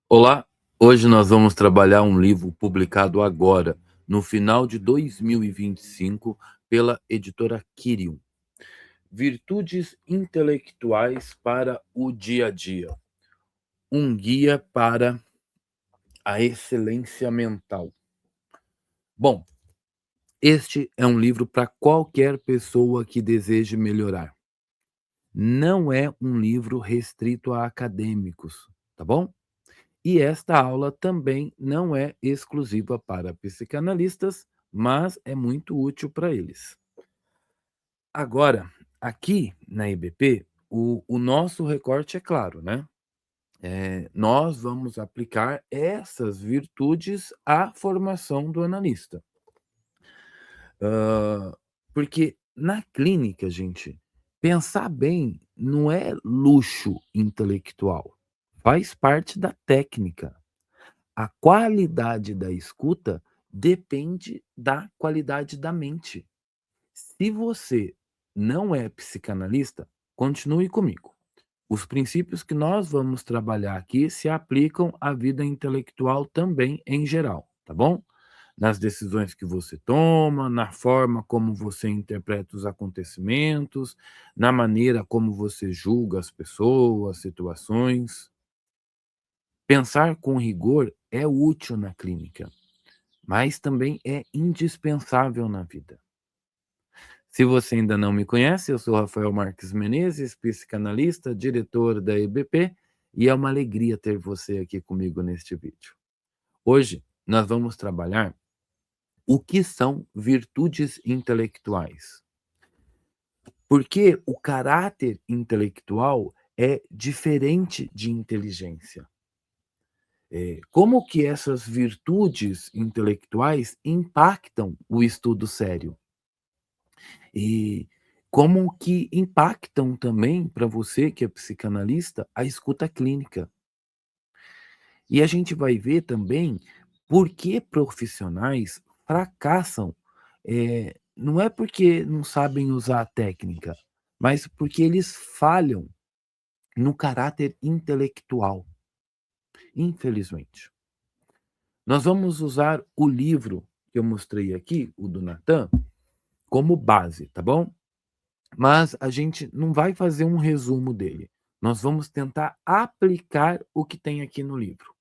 Olá, hoje nós vamos trabalhar um livro publicado agora, no final de 2025, pela editora Quirium. Virtudes intelectuais para o dia a dia. Um guia para a excelência mental. Bom, este é um livro para qualquer pessoa que deseje melhorar. Não é um livro restrito a acadêmicos, tá bom? E esta aula também não é exclusiva para psicanalistas, mas é muito útil para eles. Agora, aqui na IBP, o nosso recorte é claro, né? Nós vamos aplicar essas virtudes à formação do analista. Hã, Porque na clínica, gente, pensar bem não é luxo intelectual, faz parte da técnica. A qualidade da escuta depende da qualidade da mente. Se você não é psicanalista, continue comigo. Os princípios que nós vamos trabalhar aqui se aplicam à vida intelectual também em geral, tá bom? Nas decisões que você toma, na forma como você interpreta os acontecimentos, na maneira como você julga as pessoas, situações. Pensar com rigor é útil na clínica, mas também é indispensável na vida. Se você ainda não me conhece, eu sou Rafael Marques Menezes, psicanalista, diretor da EBP, e é uma alegria ter você aqui comigo neste vídeo. Hoje nós vamos trabalhar o que são virtudes intelectuais. Porque o caráter intelectual é diferente de inteligência. Como que essas virtudes intelectuais impactam o estudo sério? E como que impactam também para você que é psicanalista, a escuta clínica. E a gente vai ver também por que profissionais fracassam, não é porque não sabem usar a técnica, mas porque eles falham no caráter intelectual, infelizmente. Nós vamos usar o livro que eu mostrei aqui, o do Natan, como base, tá bom? Mas a gente não vai fazer um resumo dele. Nós vamos tentar aplicar o que tem aqui no livro.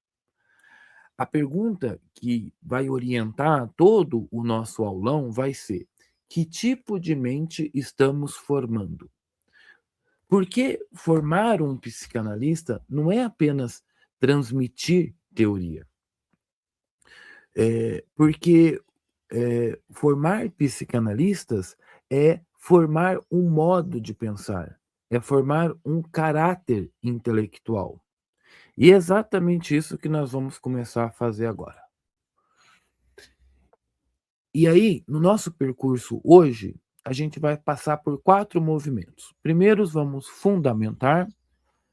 A pergunta que vai orientar todo o nosso aulão vai ser: que tipo de mente estamos formando? Porque formar um psicanalista não é apenas transmitir teoria. Formar psicanalistas é formar um modo de pensar, é formar um caráter intelectual. E é exatamente isso que nós vamos começar a fazer agora. E aí, no nosso percurso hoje, a gente vai passar por 4 movimentos. Primeiro, vamos fundamentar,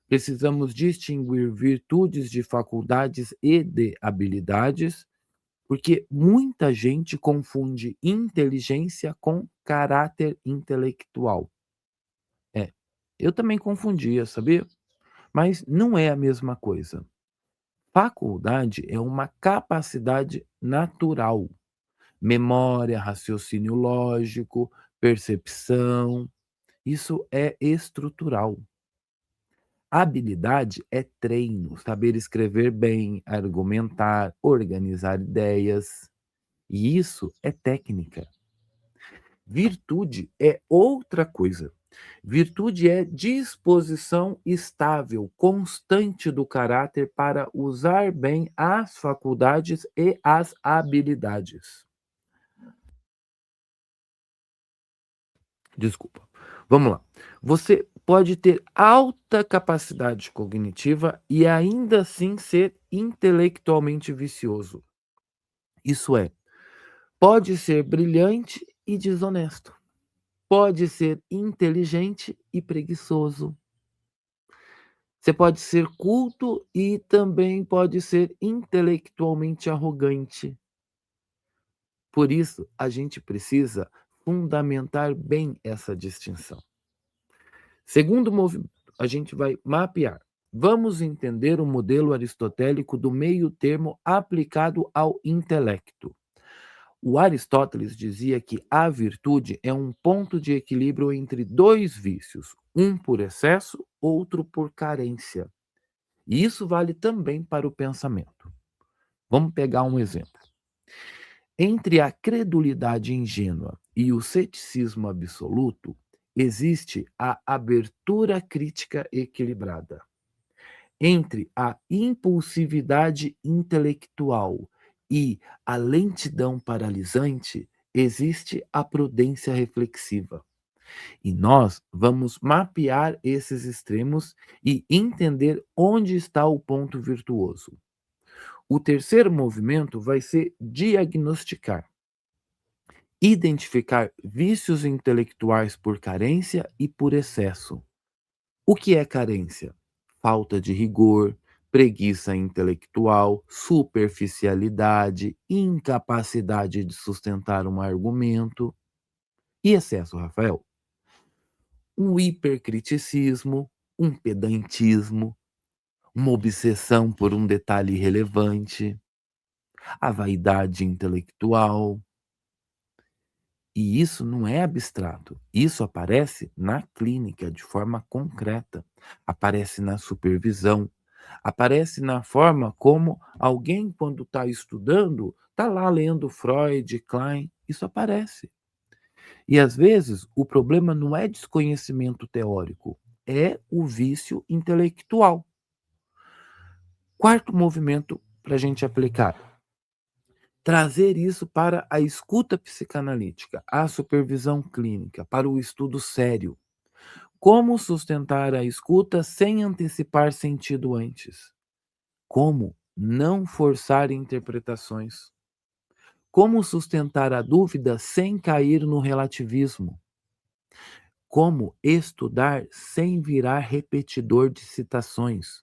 precisamos distinguir virtudes de faculdades e de habilidades. Porque muita gente confunde inteligência com caráter intelectual. É, eu também confundia, sabia? Mas não é a mesma coisa. Faculdade é uma capacidade natural. Memória, raciocínio lógico, percepção, isso é estrutural. Habilidade é treino, saber escrever bem, argumentar, organizar ideias. E isso é técnica. Virtude é outra coisa. Virtude é disposição estável, constante do caráter para usar bem as faculdades e as habilidades. Desculpa. Vamos lá. Você pode ter alta capacidade cognitiva e ainda assim ser intelectualmente vicioso. Isso é, pode ser brilhante e desonesto. Pode ser inteligente e preguiçoso. Você pode ser culto e também pode ser intelectualmente arrogante. Por isso, a gente precisa fundamentar bem essa distinção. Segundo movimento, a gente vai mapear vamos entender o modelo aristotélico do meio-termo aplicado ao intelecto. O Aristóteles dizia que a virtude é um ponto de equilíbrio entre dois vícios, um por excesso, outro por carência. E isso vale também para o pensamento. Vamos pegar um exemplo. Entre a credulidade ingênua e o ceticismo absoluto, existe a abertura crítica equilibrada. Entre a impulsividade intelectual e a lentidão paralisante, existe a prudência reflexiva. E nós vamos mapear esses extremos e entender onde está o ponto virtuoso. O terceiro movimento vai ser diagnosticar, identificar vícios intelectuais por carência e por excesso. O que é carência? Falta de rigor, preguiça intelectual, superficialidade, incapacidade de sustentar um argumento. E excesso, Rafael? Um hipercriticismo, um pedantismo, uma obsessão por um detalhe irrelevante, a vaidade intelectual. E isso não é abstrato, isso aparece na clínica de forma concreta, aparece na supervisão, aparece na forma como alguém, quando está estudando, está lá lendo Freud, Klein, isso aparece. E às vezes o problema não é desconhecimento teórico, é o vício intelectual. Quarto movimento para a gente aplicar: trazer isso para a escuta psicanalítica, a supervisão clínica, para o estudo sério. Como sustentar a escuta sem antecipar sentido antes? Como não forçar interpretações? Como sustentar a dúvida sem cair no relativismo? Como estudar sem virar repetidor de citações?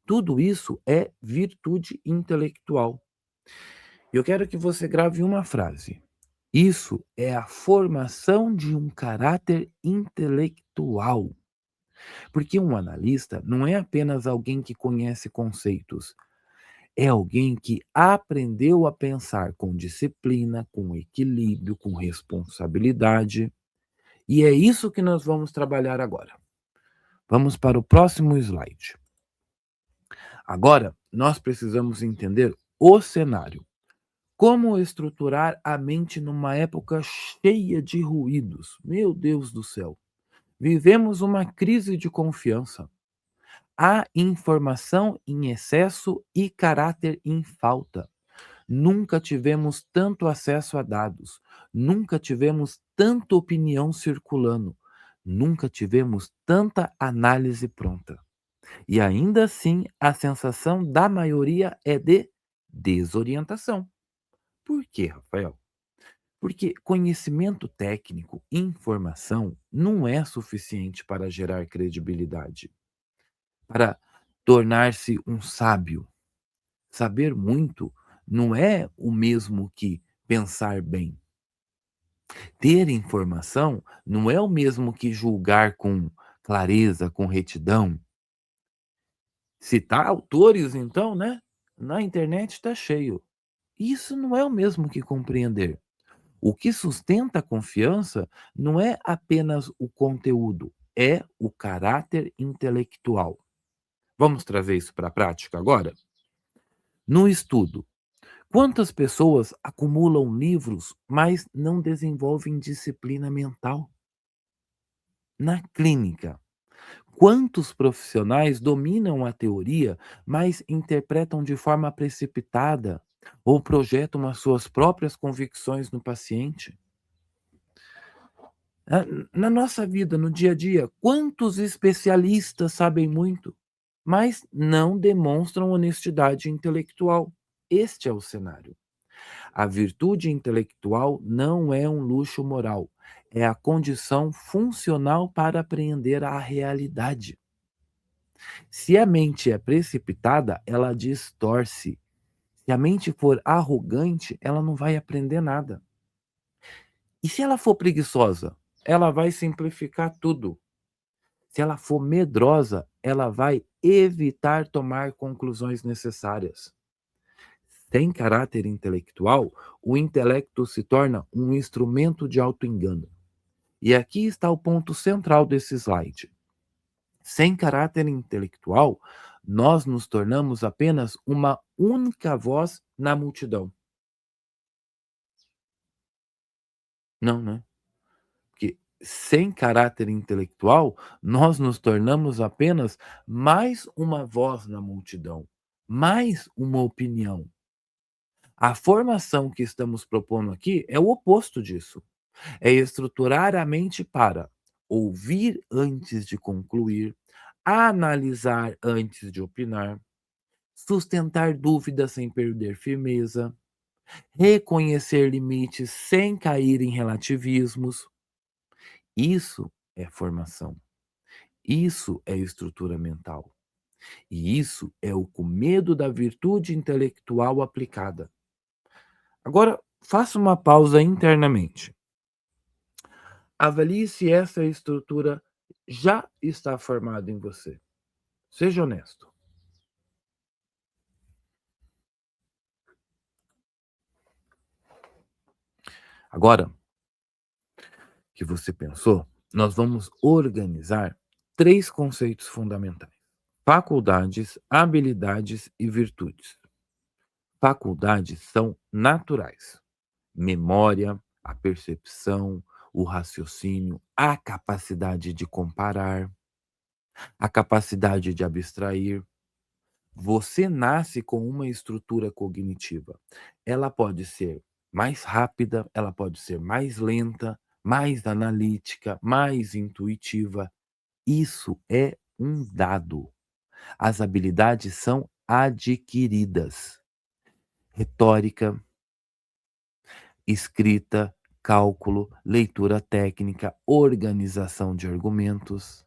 Tudo isso é virtude intelectual. Eu quero que você grave uma frase. Isso é a formação de um caráter intelectual. Porque um analista não é apenas alguém que conhece conceitos, é alguém que aprendeu a pensar com disciplina, com equilíbrio, com responsabilidade. E é isso que nós vamos trabalhar agora. Vamos para o próximo slide. Agora, nós precisamos entender o cenário. Como estruturar a mente numa época cheia de ruídos? Meu Deus do céu! Vivemos uma crise de confiança. Há informação em excesso e caráter em falta. Nunca tivemos tanto acesso a dados. Nunca tivemos tanta opinião circulando. Nunca tivemos tanta análise pronta. E ainda assim, a sensação da maioria é de desorientação. Por quê, Rafael? Porque conhecimento técnico, informação, não é suficiente para gerar credibilidade, para tornar-se um sábio. Saber muito não é o mesmo que pensar bem. Ter informação não é o mesmo que julgar com clareza, com retidão. Citar autores, então, né? Na internet está cheio. Isso não é o mesmo que compreender. O que sustenta a confiança não é apenas o conteúdo, é o caráter intelectual. Vamos trazer isso para a prática agora? No estudo, quantas pessoas acumulam livros, mas não desenvolvem disciplina mental? Na clínica, quantos profissionais dominam a teoria, mas interpretam de forma precipitada ou projetam as suas próprias convicções no paciente? Na na nossa vida, no dia a dia, quantos especialistas sabem muito, mas não demonstram honestidade intelectual? Este é o cenário. A virtude intelectual não é um luxo moral, é a condição funcional para apreender a realidade. Se a mente é precipitada, ela distorce. Se a mente for arrogante, ela não vai aprender nada. E se ela for preguiçosa, ela vai simplificar tudo. Se ela for medrosa, ela vai evitar tomar conclusões necessárias. Sem caráter intelectual, o intelecto se torna um instrumento de autoengano. E aqui está o ponto central desse slide. Sem caráter intelectual, nós nos tornamos apenas uma única voz na multidão. Não, né? Porque sem caráter intelectual, nós nos tornamos apenas mais uma voz na multidão, mais uma opinião. A formação que estamos propondo aqui é o oposto disso. É estruturar a mente para ouvir antes de concluir, analisar antes de opinar, sustentar dúvidas sem perder firmeza, reconhecer limites sem cair em relativismos. Isso é formação. Isso é estrutura mental. E isso é o comedo da virtude intelectual aplicada. Agora, faça uma pausa internamente. Avalie se essa estrutura já está formada em você. Seja honesto. Agora que você pensou, nós vamos organizar três conceitos fundamentais: faculdades, habilidades e virtudes. Faculdades são naturais: memória, a percepção, o raciocínio, a capacidade de comparar, a capacidade de abstrair. Você nasce com uma estrutura cognitiva. Ela pode ser mais rápida, ela pode ser mais lenta, mais analítica, mais intuitiva. Isso é um dado. As habilidades são adquiridas. Retórica, escrita, cálculo, leitura técnica, organização de argumentos.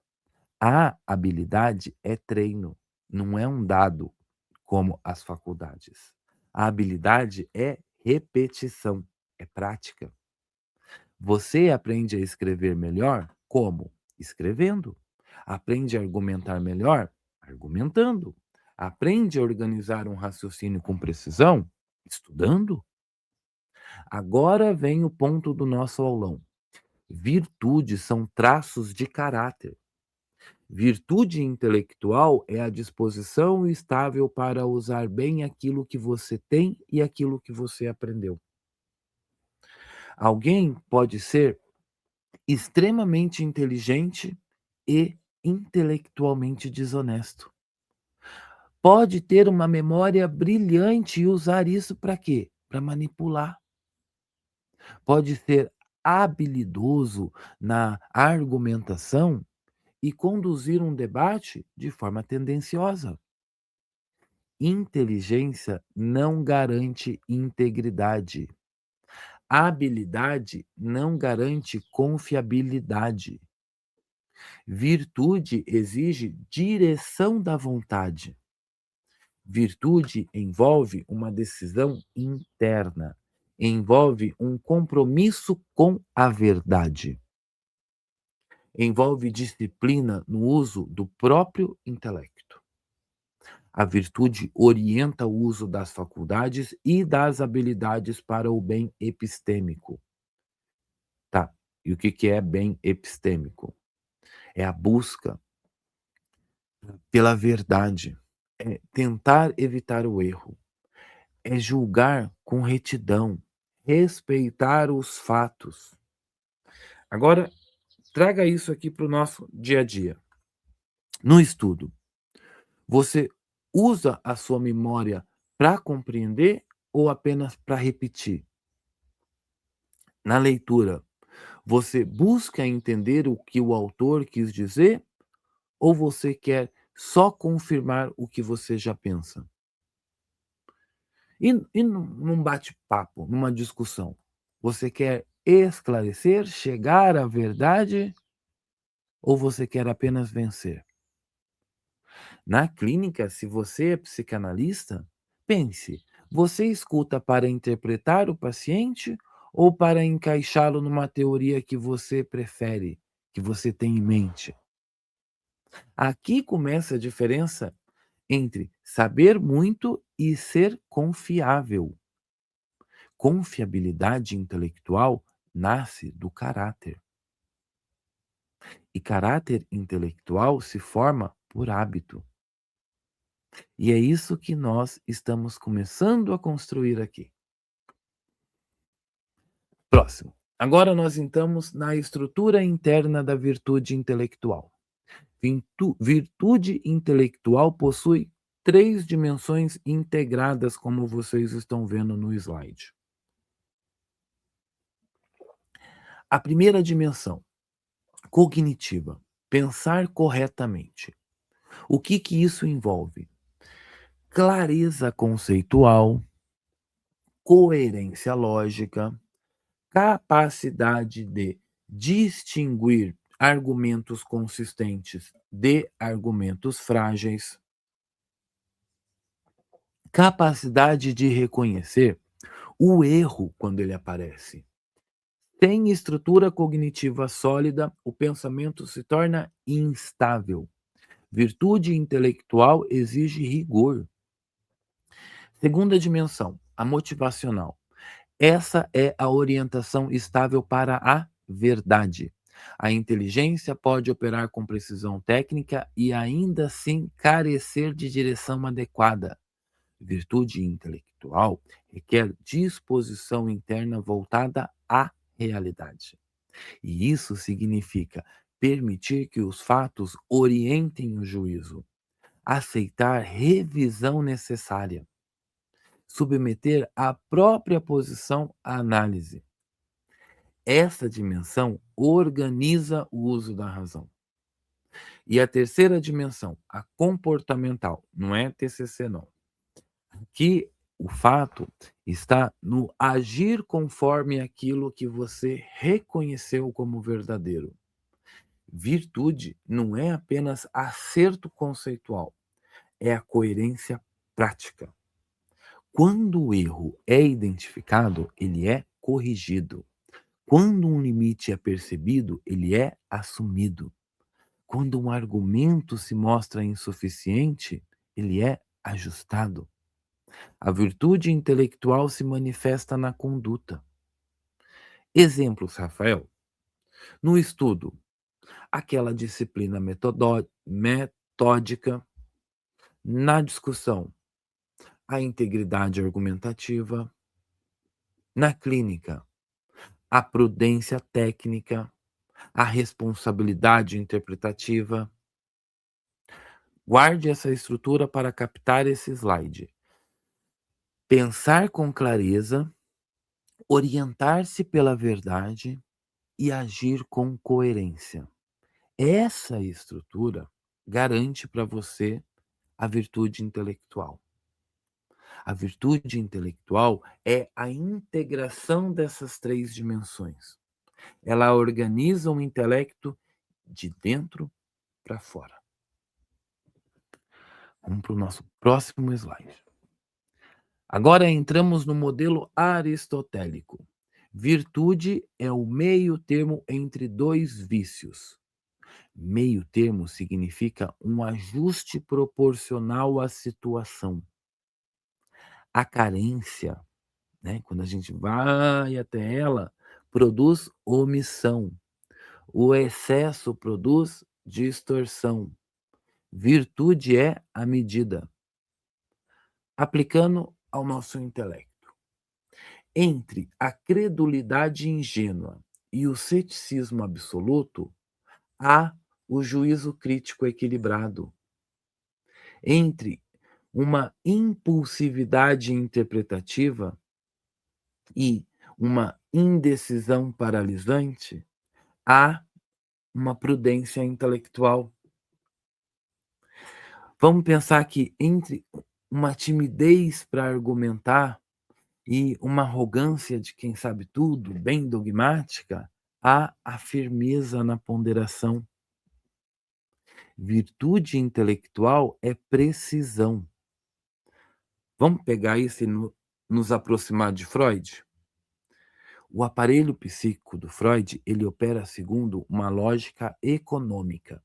A habilidade é treino, não é um dado como as faculdades. A habilidade é repetição, é prática. Você aprende a escrever melhor como? Escrevendo. Aprende a argumentar melhor? Argumentando. Aprende a organizar um raciocínio com precisão? Estudando. Agora vem o ponto do nosso aulão. Virtudes são traços de caráter. Virtude intelectual é a disposição estável para usar bem aquilo que você tem e aquilo que você aprendeu. Alguém pode ser extremamente inteligente e intelectualmente desonesto. Pode ter uma memória brilhante e usar isso para quê? Para manipular. Pode ser habilidoso na argumentação e conduzir um debate de forma tendenciosa. Inteligência não garante integridade. Habilidade não garante confiabilidade. Virtude exige direção da vontade. Virtude envolve uma decisão interna, envolve um compromisso com a verdade, envolve disciplina no uso do próprio intelecto. A virtude orienta o uso das faculdades e das habilidades para o bem epistêmico. Tá, e o que que é bem epistêmico? É a busca pela verdade, é tentar evitar o erro, é julgar com retidão, respeitar os fatos. Agora, traga isso aqui para o nosso dia a dia. No estudo, você usa a sua memória para compreender ou apenas para repetir? Na leitura, você busca entender o que o autor quis dizer ou você quer só confirmar o que você já pensa? E num bate-papo, numa discussão, você quer esclarecer, chegar à verdade ou você quer apenas vencer? Na clínica, se você é psicanalista, pense: você escuta para interpretar o paciente ou para encaixá-lo numa teoria que você prefere, que você tem em mente? Aqui começa a diferença entre saber muito e ser confiável. Confiabilidade intelectual nasce do caráter, e caráter intelectual se forma por hábito. E é isso que nós estamos começando a construir aqui. Próximo. Agora nós entramos na estrutura interna da virtude intelectual. Virtude intelectual possui três dimensões integradas, como vocês estão vendo no slide. A primeira dimensão, cognitiva, pensar corretamente. O que que isso envolve? Clareza conceitual, coerência lógica, capacidade de distinguir argumentos consistentes de argumentos frágeis, capacidade de reconhecer o erro quando ele aparece. Sem estrutura cognitiva sólida, o pensamento se torna instável. Virtude intelectual exige rigor. Segunda dimensão, a motivacional. Essa é a orientação estável para a verdade. A inteligência pode operar com precisão técnica e ainda assim carecer de direção adequada. Virtude intelectual requer disposição interna voltada à realidade. E isso significa permitir que os fatos orientem o juízo, aceitar revisão necessária, submeter a própria posição à análise. Essa dimensão organiza o uso da razão. E a terceira dimensão, a comportamental, não é TCC não. Que o fato está no agir conforme aquilo que você reconheceu como verdadeiro. Virtude não é apenas acerto conceitual, é a coerência prática. Quando o erro é identificado, ele é corrigido. Quando um limite é percebido, ele é assumido. Quando um argumento se mostra insuficiente, ele é ajustado. A virtude intelectual se manifesta na conduta. Exemplos, Rafael. No estudo, aquela disciplina metódica. Na discussão, a integridade argumentativa. Na clínica, a prudência técnica, a responsabilidade interpretativa. Guarde essa estrutura para captar esse slide. Pensar com clareza, orientar-se pela verdade e agir com coerência. Essa estrutura garante para você a virtude intelectual. A virtude intelectual é a integração dessas três dimensões. Ela organiza o intelecto de dentro para fora. Vamos para o nosso próximo slide. Agora entramos no modelo aristotélico. Virtude é o meio termo entre dois vícios. Meio termo significa um ajuste proporcional à situação. A carência, né, quando a gente vai até ela, produz omissão. O excesso produz distorção. Virtude é a medida. Aplicando ao nosso intelecto. Entre a credulidade ingênua e o ceticismo absoluto, há o juízo crítico equilibrado. Entre uma impulsividade interpretativa e uma indecisão paralisante, há uma prudência intelectual. Vamos pensar que entre uma timidez para argumentar e uma arrogância de quem sabe tudo, bem dogmática, há a firmeza na ponderação. Virtude intelectual é precisão. Vamos pegar isso e nos aproximar de Freud? O aparelho psíquico do Freud, ele opera segundo uma lógica econômica.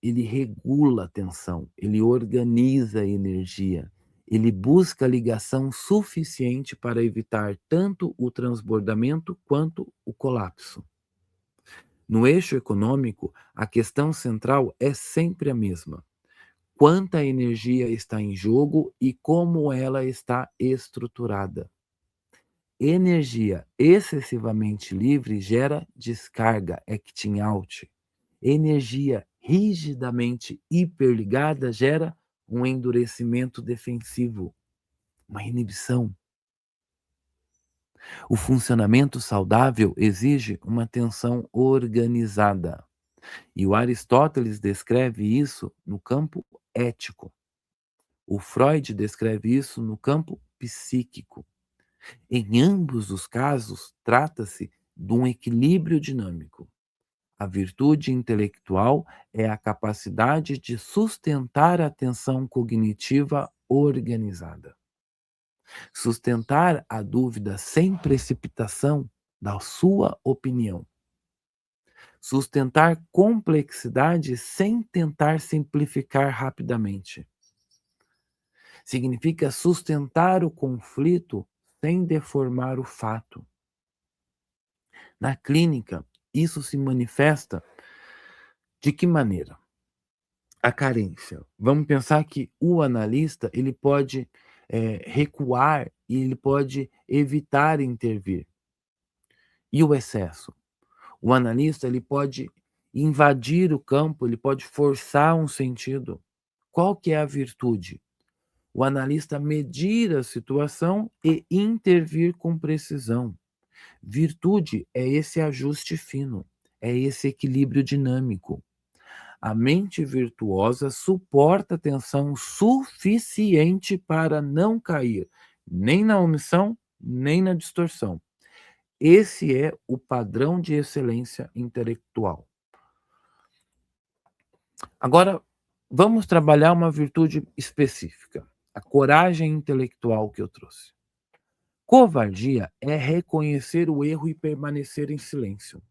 ele regula a tensão, ele organiza a energia, ele busca a ligação suficiente para evitar tanto o transbordamento quanto o colapso. No eixo econômico, a questão central é sempre a mesma: quanta energia está em jogo e como ela está estruturada. Energia excessivamente livre gera descarga, acting out. Energia rigidamente hiperligada gera um endurecimento defensivo, uma inibição. O funcionamento saudável exige uma tensão organizada. E o Aristóteles descreve isso no campo ético. O Freud descreve isso no campo psíquico. Em ambos os casos, trata-se de um equilíbrio dinâmico. A virtude intelectual é a capacidade de sustentar a atenção cognitiva organizada. Sustentar a dúvida sem precipitação da sua opinião. Sustentar complexidade sem tentar simplificar rapidamente. Significa sustentar o conflito sem deformar o fato. Na clínica, isso se manifesta de que maneira? A carência. Vamos pensar que o analista ele pode recuar e ele pode evitar intervir. E o excesso? O analista ele pode invadir o campo, ele pode forçar um sentido. Qual que é a virtude? O analista medir a situação e intervir com precisão. Virtude é esse ajuste fino, é esse equilíbrio dinâmico. A mente virtuosa suporta tensão suficiente para não cair nem na omissão, nem na distorção. Esse é o padrão de excelência intelectual. Agora, vamos trabalhar uma virtude específica, a coragem intelectual que eu trouxe. Covardia é reconhecer o erro e permanecer em silêncio.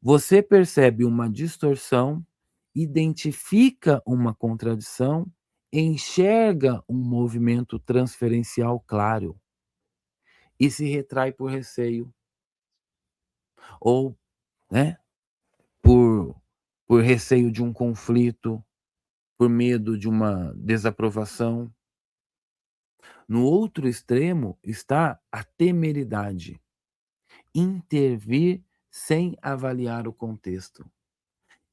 Você percebe uma distorção, identifica uma contradição, enxerga um movimento transferencial claro e se retrai por receio ou, né, por por receio de um conflito, por medo de uma desaprovação. No outro extremo está a temeridade, intervir sem avaliar o contexto.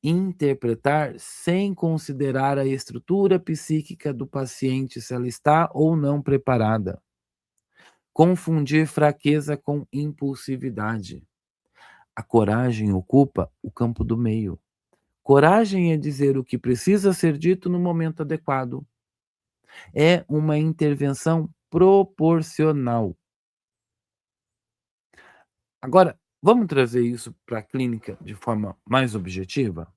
Interpretar sem considerar a estrutura psíquica do paciente, se ela está ou não preparada. Confundir fraqueza com impulsividade. A coragem ocupa o campo do meio. Coragem é dizer o que precisa ser dito no momento adequado. É uma intervenção proporcional. Agora, vamos trazer isso para a clínica de forma mais objetiva?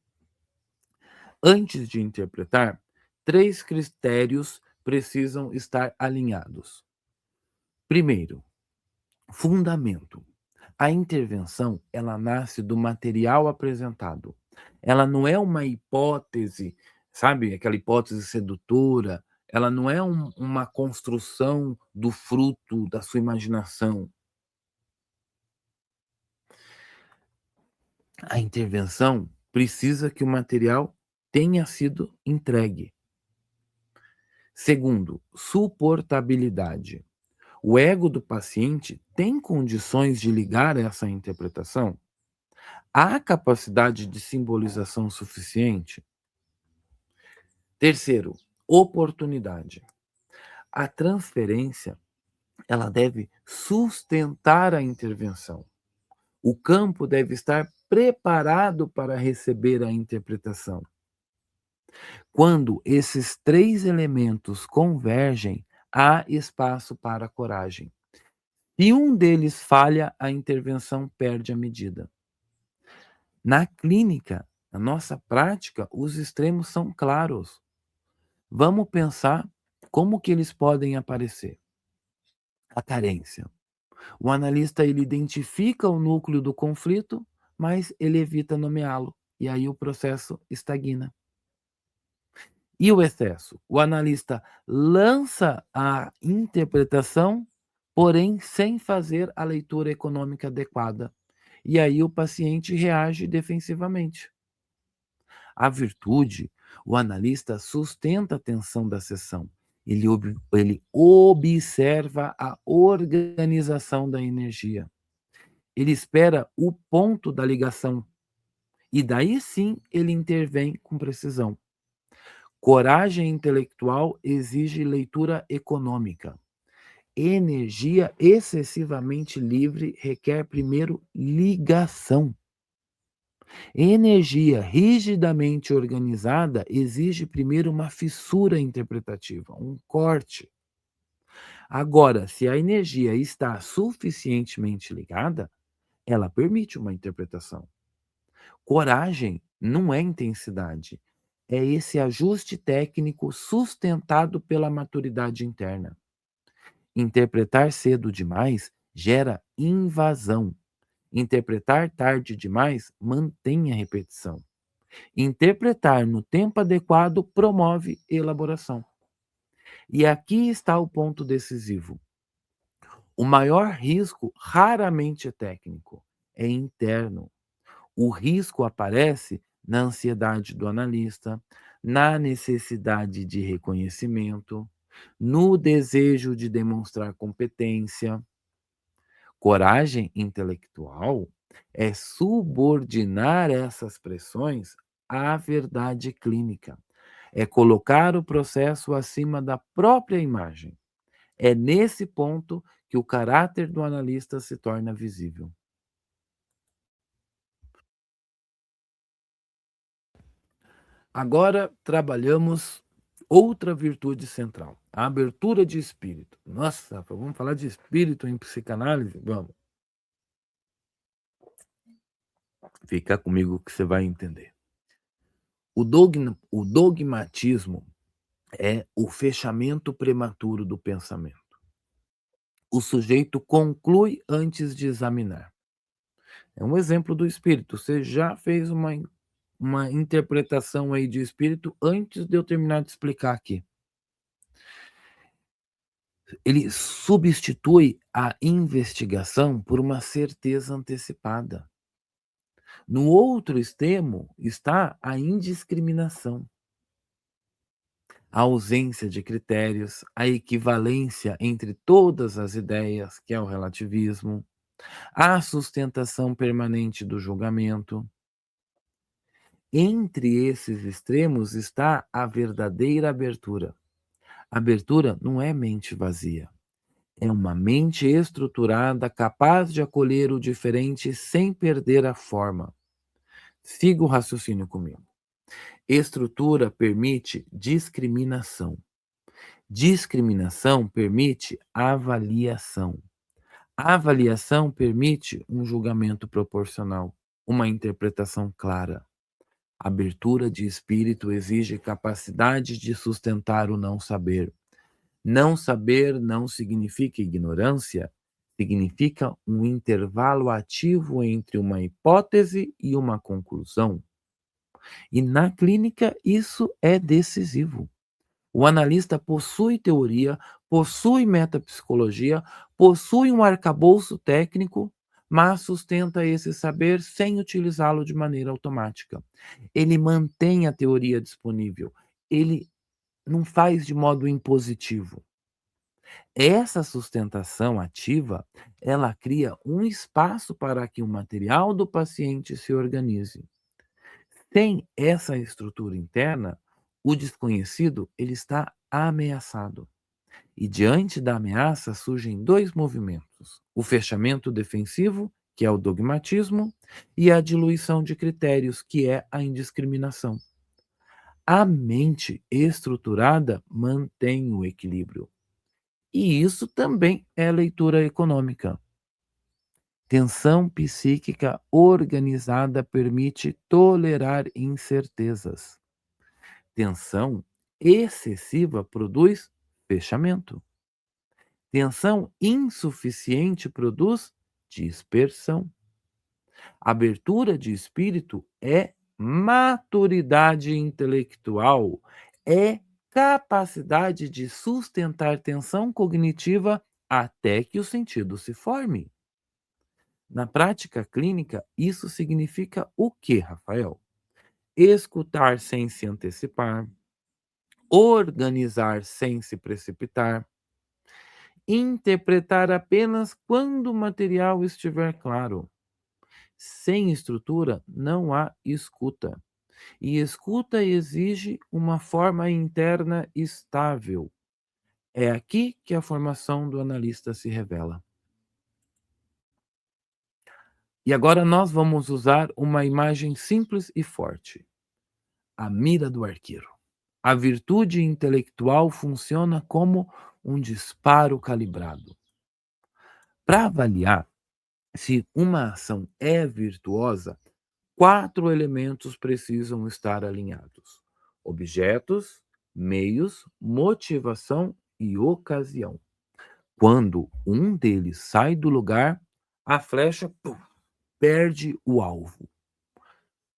Antes de interpretar, 3 critérios precisam estar alinhados. Primeiro, fundamento. A intervenção, ela nasce do material apresentado. Ela não é uma hipótese, sabe, aquela hipótese sedutora, ela não é uma construção do fruto da sua imaginação. A intervenção precisa que o material tenha sido entregue. Segundo, suportabilidade. O ego do paciente tem condições de ligar essa interpretação? Há capacidade de simbolização suficiente? Terceiro, oportunidade. A transferência, ela deve sustentar a intervenção. O campo deve estar preparado para receber a interpretação. Quando esses 3 elementos convergem, há espaço para a coragem. Se um deles falha, a intervenção perde a medida. Na clínica, na nossa prática, os extremos são claros. Vamos pensar como que eles podem aparecer. A carência. O analista ele identifica o núcleo do conflito, mas ele evita nomeá-lo, e aí o processo estagna. E o excesso? O analista lança a interpretação, porém sem fazer a leitura econômica adequada. E aí o paciente reage defensivamente. A virtude, o analista sustenta a atenção da sessão. Ele observa a organização da energia. Ele espera o ponto da ligação e daí sim ele intervém com precisão. Coragem intelectual exige leitura econômica. Energia excessivamente livre requer primeiro ligação. Energia rigidamente organizada exige primeiro uma fissura interpretativa, um corte. Agora, se a energia está suficientemente ligada, ela permite uma interpretação. Coragem não é intensidade, é esse ajuste técnico sustentado pela maturidade interna. Interpretar cedo demais gera invasão. Interpretar tarde demais mantém a repetição. Interpretar no tempo adequado promove elaboração. E aqui está o ponto decisivo. O maior risco raramente é técnico, é interno. O risco aparece na ansiedade do analista, na necessidade de reconhecimento, no desejo de demonstrar competência. Coragem intelectual é subordinar essas pressões à verdade clínica, é colocar o processo acima da própria imagem. É nesse ponto que o caráter do analista se torna visível. Agora trabalhamos outra virtude central, a abertura de espírito. Nossa, rapaz, vamos falar de espírito em psicanálise? Vamos. Fica comigo que você vai entender. O dogmatismo é o fechamento prematuro do pensamento. O sujeito conclui antes de examinar. É um exemplo do espírito. Você já fez uma interpretação aí de espírito antes de eu terminar de explicar aqui. Ele substitui a investigação por uma certeza antecipada. No outro extremo está a indiscriminação, a ausência de critérios, a equivalência entre todas as ideias, que é o relativismo, a sustentação permanente do julgamento. Entre esses extremos está a verdadeira abertura. Abertura não é mente vazia. É uma mente estruturada capaz de acolher o diferente sem perder a forma. Siga o raciocínio comigo. Estrutura permite discriminação. Discriminação permite avaliação. Avaliação permite um julgamento proporcional, uma interpretação clara. Abertura de espírito exige capacidade de sustentar o não saber. Não saber não significa ignorância, significa um intervalo ativo entre uma hipótese e uma conclusão. E na clínica isso é decisivo. O analista possui teoria, possui metapsicologia, possui um arcabouço técnico, mas sustenta esse saber sem utilizá-lo de maneira automática. Ele mantém a teoria disponível, ele não faz de modo impositivo. Essa sustentação ativa, ela cria um espaço para que o material do paciente se organize. Sem essa estrutura interna, o desconhecido ele está ameaçado. E diante da ameaça surgem dois movimentos: o fechamento defensivo, que é o dogmatismo, e a diluição de critérios, que é a indiscriminação. A mente estruturada mantém o equilíbrio. E isso também é leitura econômica. Tensão psíquica organizada permite tolerar incertezas. Tensão excessiva produz fechamento. Tensão insuficiente produz dispersão. Abertura de espírito é maturidade intelectual, é capacidade de sustentar tensão cognitiva até que o sentido se forme. Na prática clínica, isso significa o quê, Rafael? Escutar sem se antecipar, organizar sem se precipitar, interpretar apenas quando o material estiver claro. Sem estrutura, não há escuta. E escuta exige uma forma interna estável. É aqui que a formação do analista se revela. E agora nós vamos usar uma imagem simples e forte: a mira do arqueiro. A virtude intelectual funciona como um disparo calibrado. Para avaliar se uma ação é virtuosa, quatro elementos precisam estar alinhados: objetos, meios, motivação e ocasião. Quando um deles sai do lugar, a flecha perde o alvo.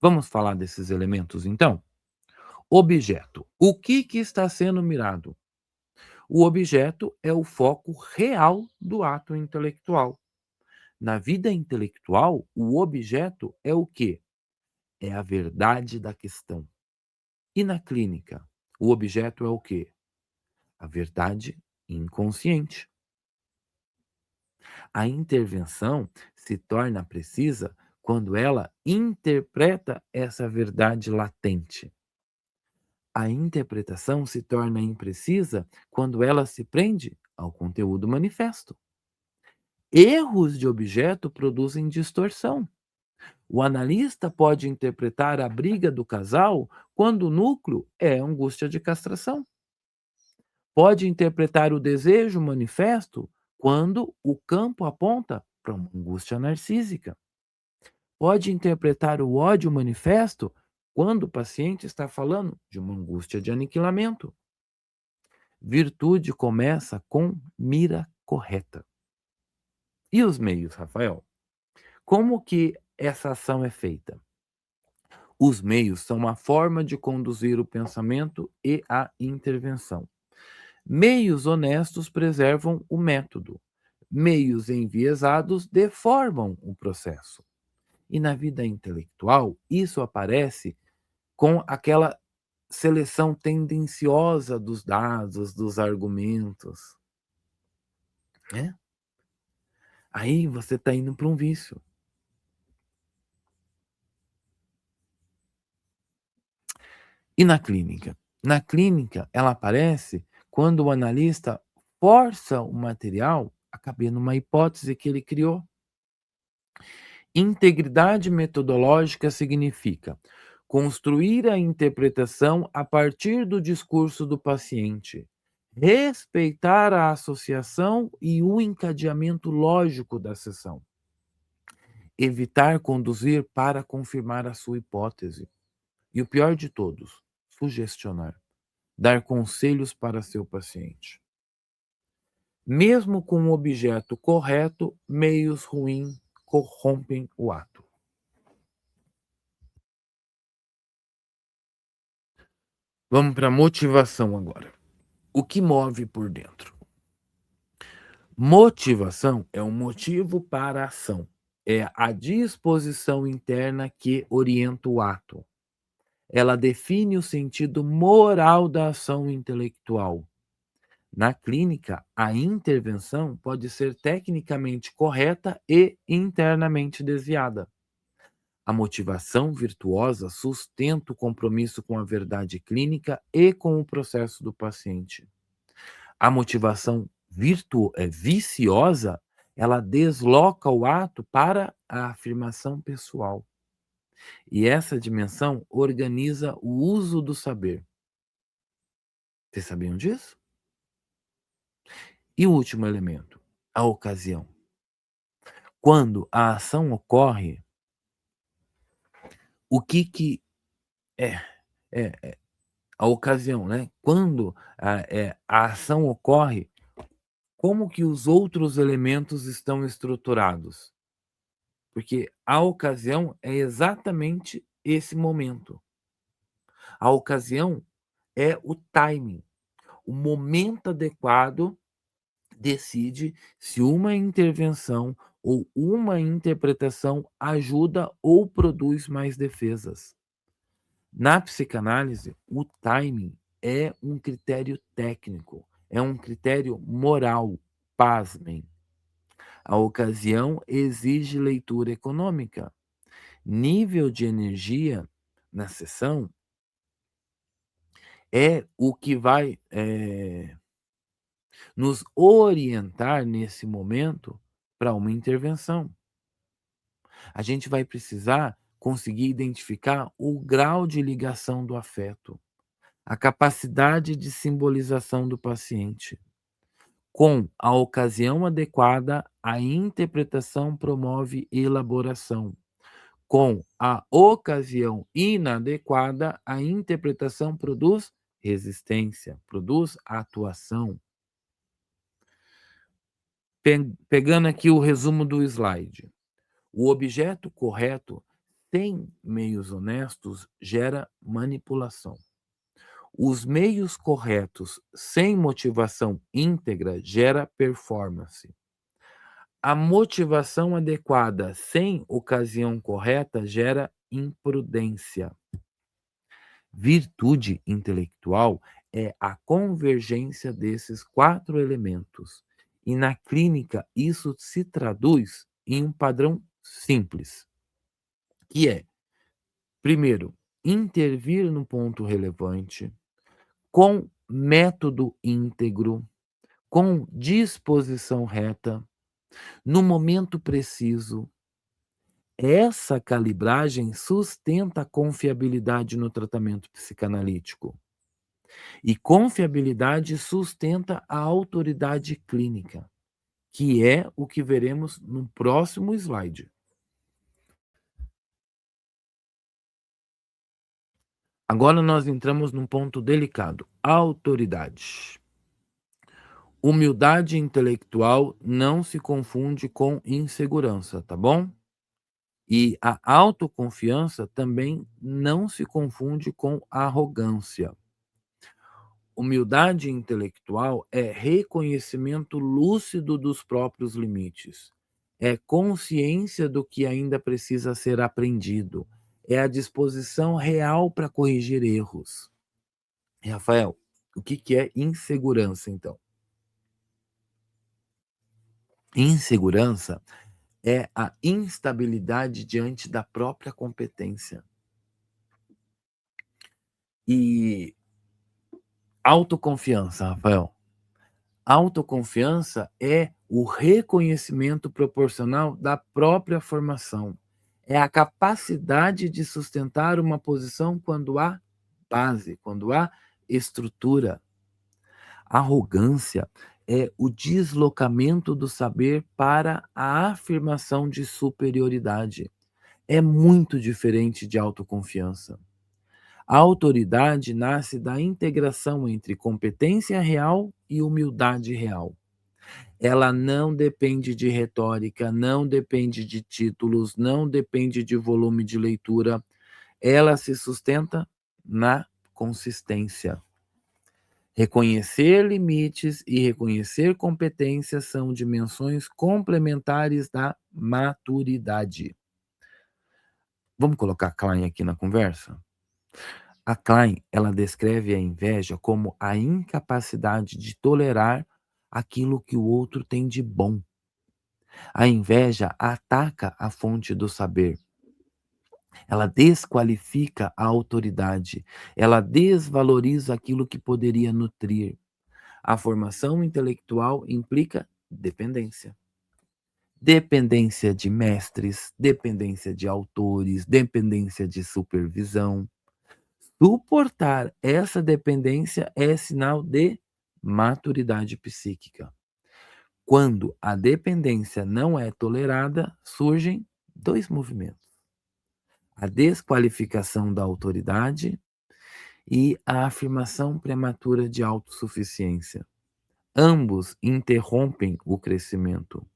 Vamos falar desses elementos então? Objeto. O que está sendo mirado? O objeto é o foco real do ato intelectual. Na vida intelectual, o objeto é o quê? É a verdade da questão. E na clínica, o objeto é o quê? A verdade inconsciente. A intervenção se torna precisa quando ela interpreta essa verdade latente. A interpretação se torna imprecisa quando ela se prende ao conteúdo manifesto. Erros de objeto produzem distorção. O analista pode interpretar a briga do casal quando o núcleo é angústia de castração. Pode interpretar o desejo manifesto quando o campo aponta para uma angústia narcísica. Pode interpretar o ódio manifesto quando o paciente está falando de uma angústia de aniquilamento. Virtude começa com mira correta. E os meios, Rafael? Como que essa ação é feita? Os meios são uma forma de conduzir o pensamento e a intervenção. Meios honestos preservam o método. Meios enviesados deformam o processo. E na vida intelectual, isso aparece com aquela seleção tendenciosa dos dados, dos argumentos, né? Aí você está indo para um vício. E na clínica? Na clínica, ela aparece quando o analista força o material a caber numa hipótese que ele criou. Integridade metodológica significa construir a interpretação a partir do discurso do paciente, respeitar a associação e o encadeamento lógico da sessão, evitar conduzir para confirmar a sua hipótese. E o pior de todos, sugestionar, dar conselhos para seu paciente. Mesmo com o objeto correto, meios ruins corrompem o ato. Vamos para a motivação agora. O que move por dentro? Motivação é um motivo para a ação. É a disposição interna que orienta o ato. Ela define o sentido moral da ação intelectual. Na clínica, a intervenção pode ser tecnicamente correta e internamente desviada. A motivação virtuosa sustenta o compromisso com a verdade clínica e com o processo do paciente. A motivação viciosa, ela desloca o ato para a afirmação pessoal. E essa dimensão organiza o uso do saber. Vocês sabiam disso? E o último elemento, a ocasião. Quando a ação ocorre, o que é, é a ocasião, né? Quando a ação ocorre, como que os outros elementos estão estruturados? Porque a ocasião é exatamente esse momento. A ocasião é o timing. O momento adequado decide se uma intervenção ou uma interpretação ajuda ou produz mais defesas. Na psicanálise, o timing é um critério técnico, é um critério moral. Pasmem. A ocasião exige leitura econômica. Nível de energia na sessão é o que vai nos orientar nesse momento para uma intervenção. A gente vai precisar conseguir identificar o grau de ligação do afeto, a capacidade de simbolização do paciente. Com a ocasião adequada, a interpretação promove elaboração. Com a ocasião inadequada, a interpretação produz resistência, produz atuação. Pegando aqui o resumo do slide. O objeto correto, sem meios honestos, gera manipulação. Os meios corretos, sem motivação íntegra, gera performance. A motivação adequada, sem ocasião correta, gera imprudência. Virtude intelectual é a convergência desses 4 elementos. E na clínica, isso se traduz em um padrão simples, que é, primeiro, intervir no ponto relevante, com método íntegro, com disposição reta, no momento preciso. Essa calibragem sustenta a confiabilidade no tratamento psicanalítico. E confiabilidade sustenta a autoridade clínica, que é o que veremos no próximo slide. Agora nós entramos num ponto delicado: autoridade. Humildade intelectual não se confunde com insegurança, tá bom? E a autoconfiança também não se confunde com arrogância. Humildade intelectual é reconhecimento lúcido dos próprios limites, é consciência do que ainda precisa ser aprendido, é a disposição real para corrigir erros. Rafael, o que é insegurança, então? Insegurança é a instabilidade diante da própria competência. E autoconfiança, Rafael. Autoconfiança é o reconhecimento proporcional da própria formação. É a capacidade de sustentar uma posição quando há base, quando há estrutura. Arrogância é o deslocamento do saber para a afirmação de superioridade. É muito diferente de autoconfiança. A autoridade nasce da integração entre competência real e humildade real. Ela não depende de retórica, não depende de títulos, não depende de volume de leitura. Ela se sustenta na consistência. Reconhecer limites e reconhecer competências são dimensões complementares da maturidade. Vamos colocar Klein aqui na conversa? A Klein, ela descreve a inveja como a incapacidade de tolerar aquilo que o outro tem de bom. A inveja ataca a fonte do saber. Ela desqualifica a autoridade. Ela desvaloriza aquilo que poderia nutrir. A formação intelectual implica dependência. Dependência de mestres, dependência de autores, dependência de supervisão. Suportar essa dependência é sinal de maturidade psíquica. Quando a dependência não é tolerada, surgem 2 movimentos: a desqualificação da autoridade e a afirmação prematura de autossuficiência. Ambos interrompem o crescimento.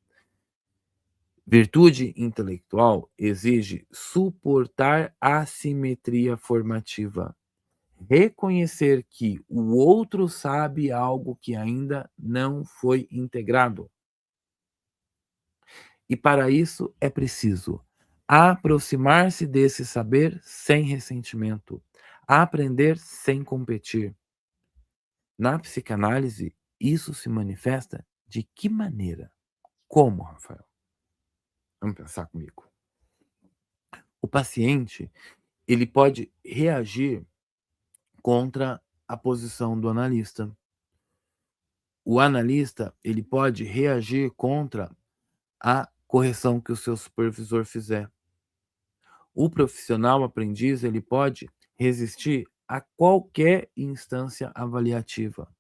Virtude intelectual exige suportar assimetria formativa, Reconhecer que o outro sabe algo que ainda não foi integrado. E para isso é preciso aproximar-se desse saber sem ressentimento, aprender sem competir. Na psicanálise, isso se manifesta de que maneira? Como, Rafael? Vamos pensar comigo. O paciente, ele pode reagir contra a posição do analista. O analista, ele pode reagir contra a correção que o seu supervisor fizer. O profissional aprendiz, ele pode resistir a qualquer instância avaliativa.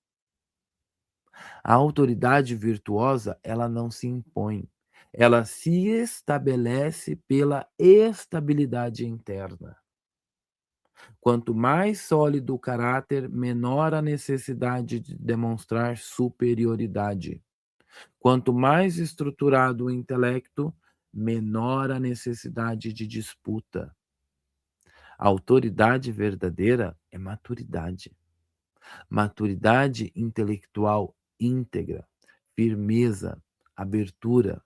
A autoridade virtuosa, ela não se impõe. Ela se estabelece pela estabilidade interna. Quanto mais sólido o caráter, menor a necessidade de demonstrar superioridade. Quanto mais estruturado o intelecto, menor a necessidade de disputa. A autoridade verdadeira é maturidade. Maturidade intelectual íntegra, firmeza, abertura.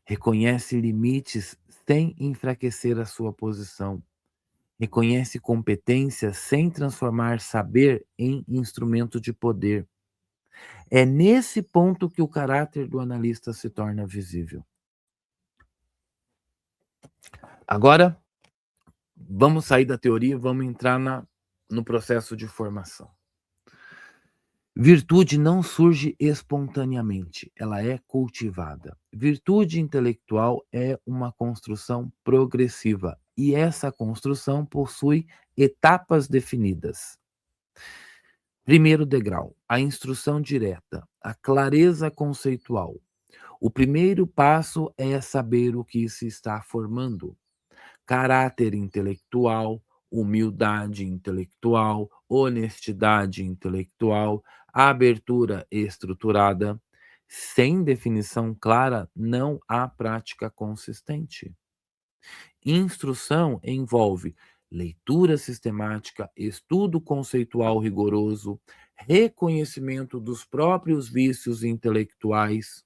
Reconhece limites sem enfraquecer a sua posição. Reconhece competência sem transformar saber em instrumento de poder. É nesse ponto que o caráter do analista se torna visível. Agora, vamos sair da teoria, vamos entrar no processo de formação. Virtude não surge espontaneamente, ela é cultivada. Virtude intelectual é uma construção progressiva e essa construção possui etapas definidas. Primeiro degrau, a instrução direta, a clareza conceitual. O primeiro passo é saber o que se está formando. Caráter intelectual, humildade intelectual, honestidade intelectual, abertura estruturada. Sem definição clara, não há prática consistente. Instrução envolve leitura sistemática, estudo conceitual rigoroso, reconhecimento dos próprios vícios intelectuais.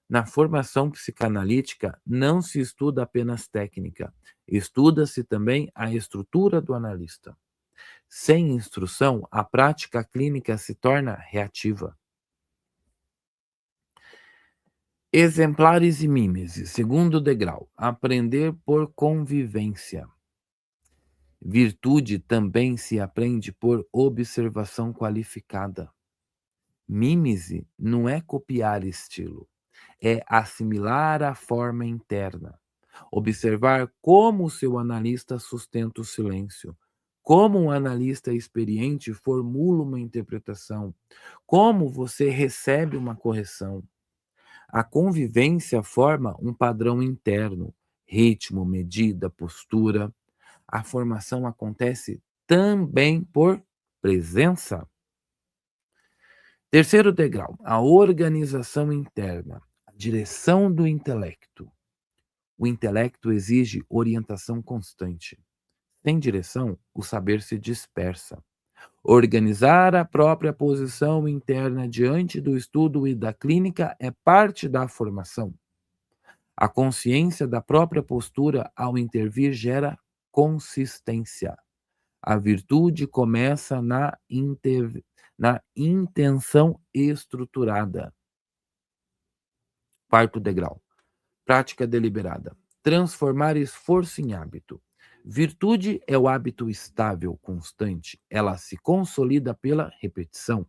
Na formação psicanalítica, não se estuda apenas técnica, estuda-se também a estrutura do analista. Sem instrução, a prática clínica se torna reativa. Exemplares e mímese. Segundo degrau, aprender por convivência. Virtude também se aprende por observação qualificada. Mímese não é copiar estilo, é assimilar a forma interna. Observar como o seu analista sustenta o silêncio, como um analista experiente formula uma interpretação, como você recebe uma correção. A convivência forma um padrão interno, ritmo, medida, postura. A formação acontece também por presença. Terceiro degrau, a organização interna, a direção do intelecto. O intelecto exige orientação constante. Sem direção, o saber se dispersa. Organizar a própria posição interna diante do estudo e da clínica é parte da formação. A consciência da própria postura ao intervir gera consistência. A virtude começa na intenção estruturada. Quarto degrau. Prática deliberada. Transformar esforço em hábito. Virtude é o hábito estável, constante. Ela se consolida pela repetição.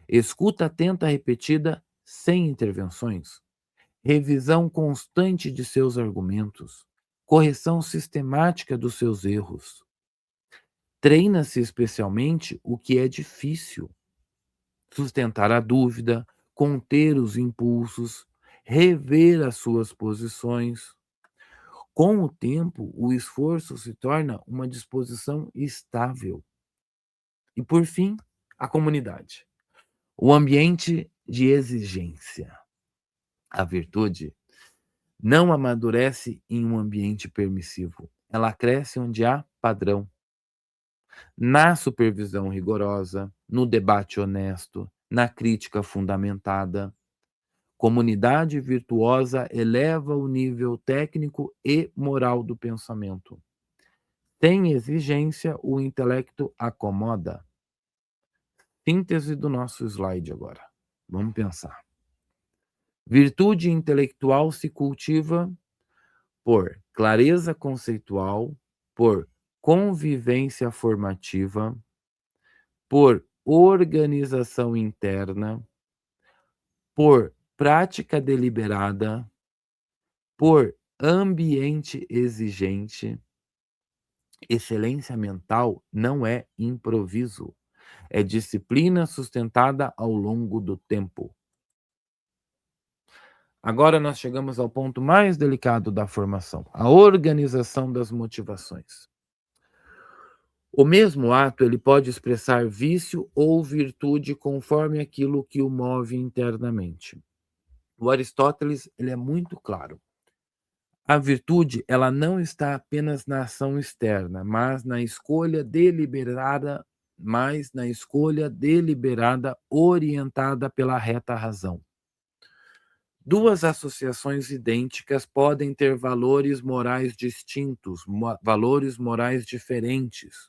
Escuta atenta repetida, sem intervenções. Revisão constante de seus argumentos. Correção sistemática dos seus erros. Treina-se especialmente o que é difícil. Sustentar a dúvida, conter os impulsos, rever as suas posições. Com o tempo, o esforço se torna uma disposição estável. E, por fim, a comunidade. O ambiente de exigência. A virtude não amadurece em um ambiente permissivo. Ela cresce onde há padrão. na supervisão rigorosa, no debate honesto, na crítica fundamentada. Comunidade virtuosa eleva o nível técnico e moral do pensamento. Sem exigência, o intelecto acomoda. Síntese do nosso slide agora. Vamos pensar. Virtude intelectual se cultiva por clareza conceitual, por convivência formativa, por organização interna, por prática deliberada, por ambiente exigente. Excelência mental não é improviso, é disciplina sustentada ao longo do tempo. Agora nós chegamos ao ponto mais delicado da formação, a organização das motivações. O mesmo ato ele pode expressar vício ou virtude conforme aquilo que o move internamente. O Aristóteles ele é muito claro. A virtude ela não está apenas na ação externa, mas na escolha deliberada orientada pela reta razão. Duas associações idênticas podem ter valores morais distintos, valores morais diferentes.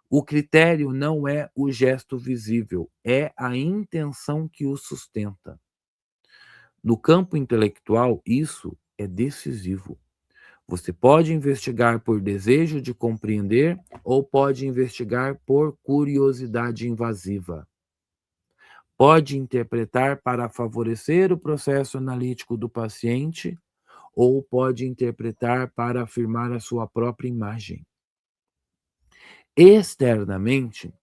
O critério não é o gesto visível, é a intenção que o sustenta. No campo intelectual, isso é decisivo. Você pode investigar por desejo de compreender ou pode investigar por curiosidade invasiva. Pode interpretar para favorecer o processo analítico do paciente ou pode interpretar para afirmar a sua própria imagem. Externamente,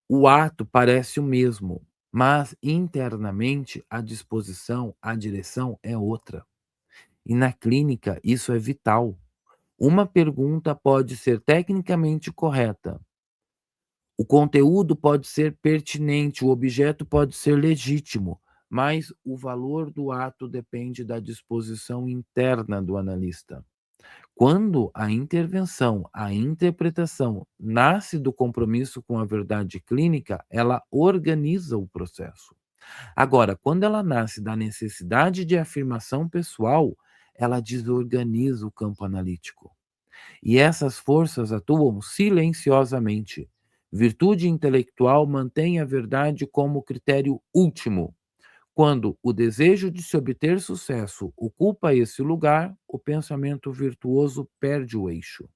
o ato parece o mesmo, mas internamente a disposição, a direção é outra. E na clínica isso é vital. Uma pergunta pode ser tecnicamente correta, o conteúdo pode ser pertinente, o objeto pode ser legítimo, mas o valor do ato depende da disposição interna do analista. Quando a intervenção, a interpretação nasce do compromisso com a verdade clínica, ela organiza o processo. Agora, quando ela nasce da necessidade de afirmação pessoal, ela desorganiza o campo analítico. E essas forças atuam silenciosamente. Virtude intelectual mantém a verdade como critério último. Quando o desejo de se obter sucesso ocupa esse lugar, o pensamento virtuoso perde o eixo.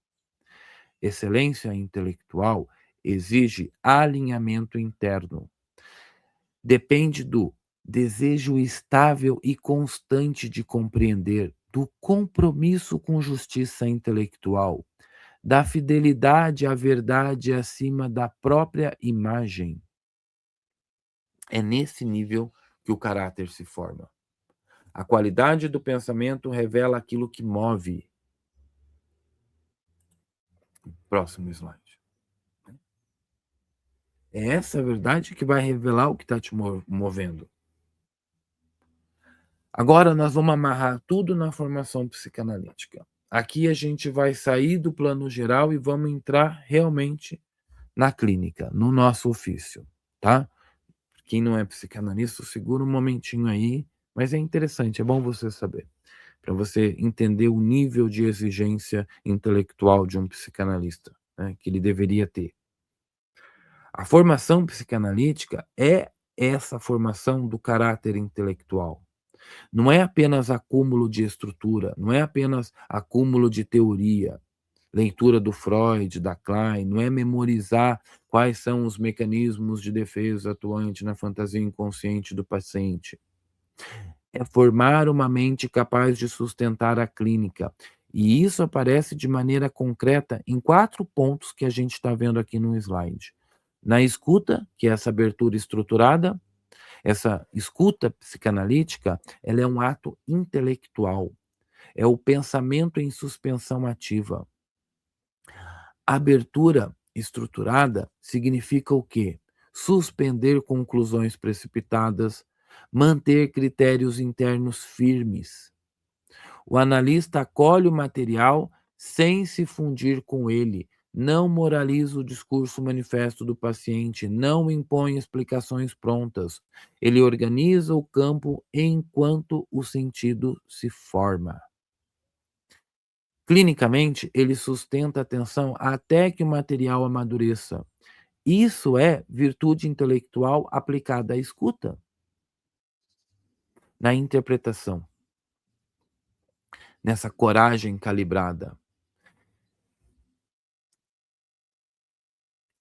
Excelência intelectual exige alinhamento interno. Depende do desejo estável e constante de compreender, do compromisso com justiça intelectual, da fidelidade à verdade acima da própria imagem. É nesse nível que o caráter se forma. A qualidade do pensamento revela aquilo que move. Próximo slide. É essa verdade que vai revelar o que está te movendo. Agora nós vamos amarrar tudo na formação psicanalítica. Aqui a gente vai sair do plano geral e vamos entrar realmente na clínica, no nosso ofício, tá? Quem não é psicanalista, segura um momentinho aí, mas é interessante, é bom você saber, para você entender o nível de exigência intelectual de um psicanalista, né, que ele deveria ter. A formação psicanalítica é essa formação do caráter intelectual. Não é apenas acúmulo de estrutura, não é apenas acúmulo de teoria, leitura do Freud, da Klein, não é memorizar quais são os mecanismos de defesa atuante na fantasia inconsciente do paciente. É formar uma mente capaz de sustentar a clínica. E isso aparece de maneira concreta em 4 pontos que a gente está vendo aqui no slide. Na escuta, que é essa abertura estruturada, essa escuta psicanalítica, ela é um ato intelectual, é o pensamento em suspensão ativa. Abertura estruturada significa o quê? Suspender conclusões precipitadas, manter critérios internos firmes. O analista acolhe o material sem se fundir com ele, não moraliza o discurso manifesto do paciente, não impõe explicações prontas. Ele organiza o campo enquanto o sentido se forma. Clinicamente, ele sustenta a atenção até que o material amadureça. Isso é virtude intelectual aplicada à escuta. Na interpretação, nessa coragem calibrada.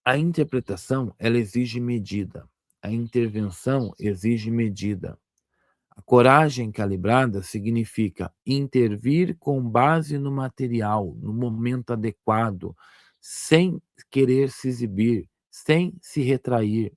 A interpretação, ela exige medida. A intervenção exige medida. A coragem calibrada significa intervir com base no material, no momento adequado, sem querer se exibir, sem se retrair.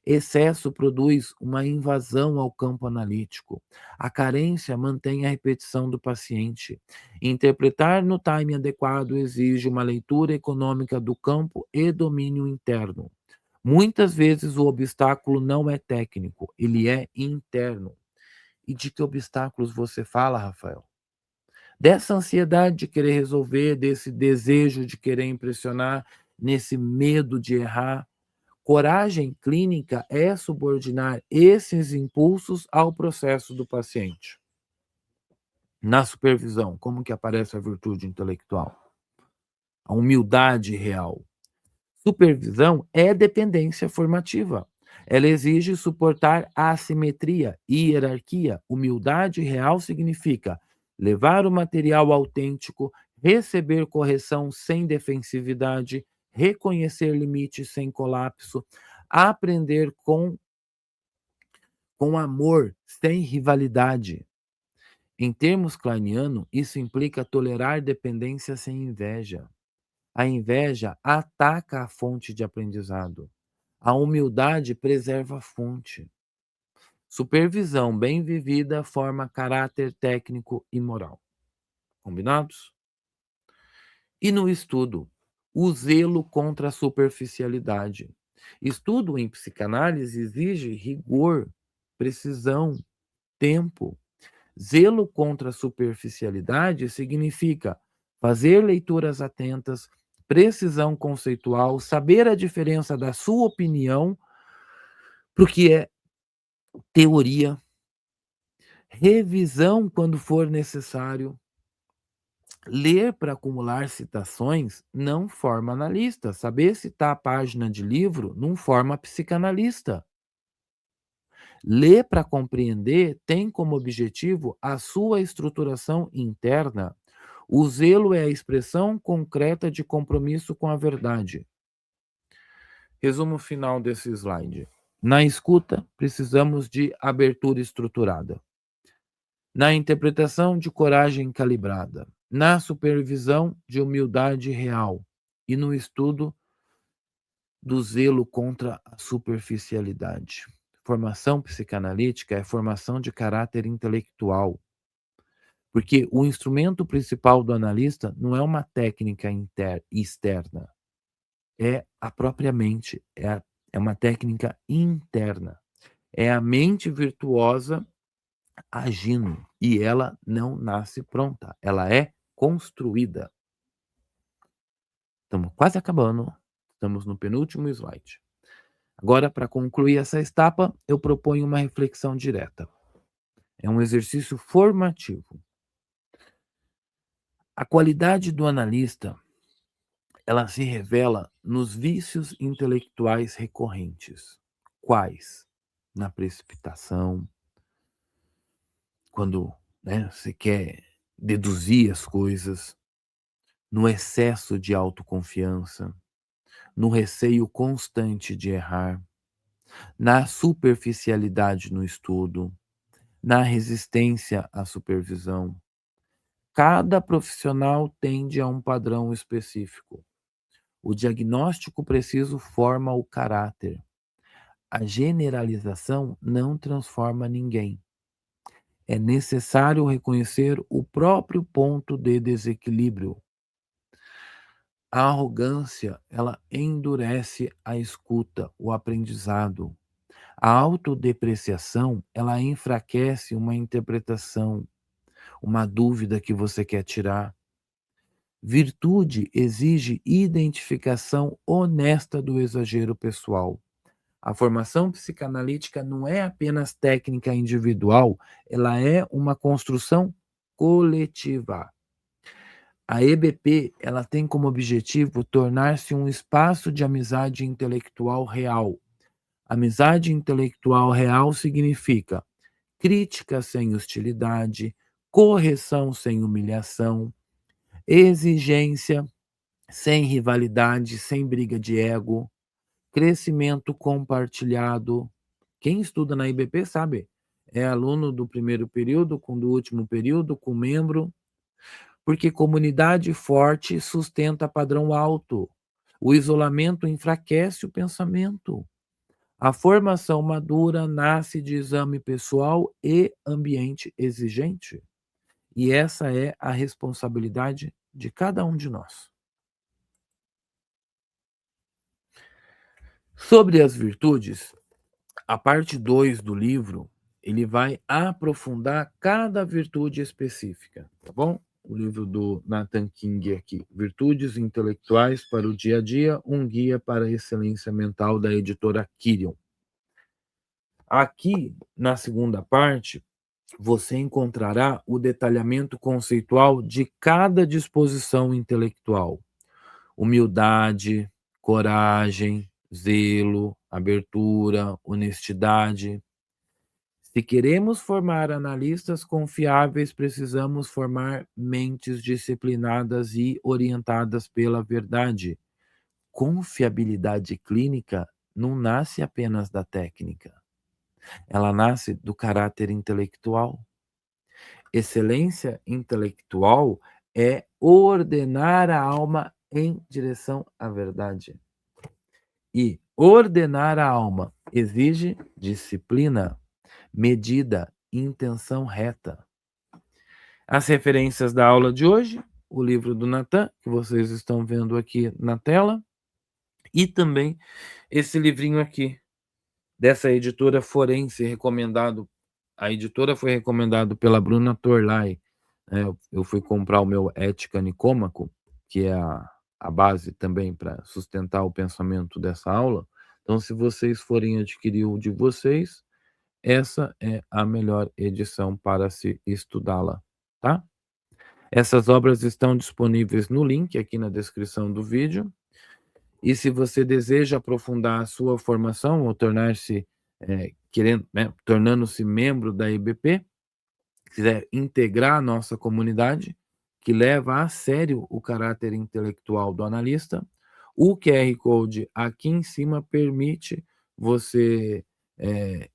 Excesso produz uma invasão ao campo analítico. A carência mantém a repetição do paciente. Interpretar no time adequado exige uma leitura econômica do campo e domínio interno. Muitas vezes o obstáculo não é técnico, ele é interno. E de que obstáculos você fala, Rafael? Dessa ansiedade de querer resolver, desse desejo de querer impressionar, nesse medo de errar. Coragem clínica é subordinar esses impulsos ao processo do paciente. Na supervisão, como que aparece a virtude intelectual? A humildade real. Supervisão é dependência formativa. Ela exige suportar assimetria e hierarquia. Humildade real significa levar o material autêntico, receber correção sem defensividade, reconhecer limites sem colapso, aprender com amor, sem rivalidade. Em termos kleiniano, isso implica tolerar dependência sem inveja. A inveja ataca a fonte de aprendizado. A humildade preserva a fonte. Supervisão bem vivida forma caráter técnico e moral. Combinados? E no estudo, o zelo contra a superficialidade. Estudo em psicanálise exige rigor, precisão, tempo. Zelo contra a superficialidade significa fazer leituras atentas, precisão conceitual, saber a diferença da sua opinião para o que é teoria, revisão quando for necessário. Ler para acumular citações não forma analista. Saber citar a página de livro não forma psicanalista. Ler para compreender tem como objetivo a sua estruturação interna. O zelo é a expressão concreta de compromisso com a verdade. Resumo final desse slide. Na escuta, precisamos de abertura estruturada. Na interpretação, de coragem calibrada. Na supervisão, de humildade real. E no estudo, do zelo contra a superficialidade. Formação psicanalítica é formação de caráter intelectual, porque o instrumento principal do analista não é uma técnica externa, é a própria mente, é uma técnica interna. É a mente virtuosa agindo, e ela não nasce pronta, ela é construída. Estamos quase acabando, estamos no penúltimo slide. Agora, para concluir essa etapa, eu proponho uma reflexão direta. É um exercício formativo. A qualidade do analista, ela se revela nos vícios intelectuais recorrentes. Quais? Na precipitação, quando, né, você quer deduzir as coisas, no excesso de autoconfiança, no receio constante de errar, na superficialidade no estudo, na resistência à supervisão. Cada profissional tende a um padrão específico. O diagnóstico preciso forma o caráter. A generalização não transforma ninguém. É necessário reconhecer o próprio ponto de desequilíbrio. A arrogância, ela endurece a escuta, o aprendizado. A autodepreciação, ela enfraquece uma interpretação, uma dúvida que você quer tirar. Virtude exige identificação honesta do exagero pessoal. A formação psicanalítica não é apenas técnica individual, ela é uma construção coletiva. A EBP, ela tem como objetivo tornar-se um espaço de amizade intelectual real. Amizade intelectual real significa crítica sem hostilidade, correção sem humilhação, exigência sem rivalidade, sem briga de ego, crescimento compartilhado. Quem estuda na IBP sabe, é aluno do primeiro período com do último período, com membro, porque comunidade forte sustenta padrão alto. O isolamento enfraquece o pensamento. A formação madura nasce de exame pessoal e ambiente exigente. E essa é a responsabilidade de cada um de nós. Sobre as virtudes, a parte 2 do livro, ele vai aprofundar cada virtude específica, tá bom? O livro do Nathan King aqui, Virtudes Intelectuais para o Dia a Dia, um guia para a excelência mental, da editora Kirion. Aqui, na segunda parte, você encontrará o detalhamento conceitual de cada disposição intelectual. Humildade, coragem, zelo, abertura, honestidade. Se queremos formar analistas confiáveis, precisamos formar mentes disciplinadas e orientadas pela verdade. Confiabilidade clínica não nasce apenas da técnica. Ela nasce do caráter intelectual. Excelência intelectual é ordenar a alma em direção à verdade. E ordenar a alma exige disciplina, medida, intenção reta. As referências da aula de hoje, o livro do Nathan, que vocês estão vendo aqui na tela, e também esse livrinho aqui, dessa editora forense, recomendado. A editora foi recomendado pela Bruna Torlai. Eu fui comprar o meu Ética Nicômaco, que é a base também para sustentar o pensamento dessa aula. Então, se vocês forem adquirir o de vocês, essa é a melhor edição para se estudá-la, tá? Essas obras estão disponíveis no link aqui na descrição do vídeo. E se você deseja aprofundar a sua formação ou tornar-se, tornando-se membro da IBP, quiser integrar a nossa comunidade, que leva a sério o caráter intelectual do analista, o QR Code aqui em cima permite você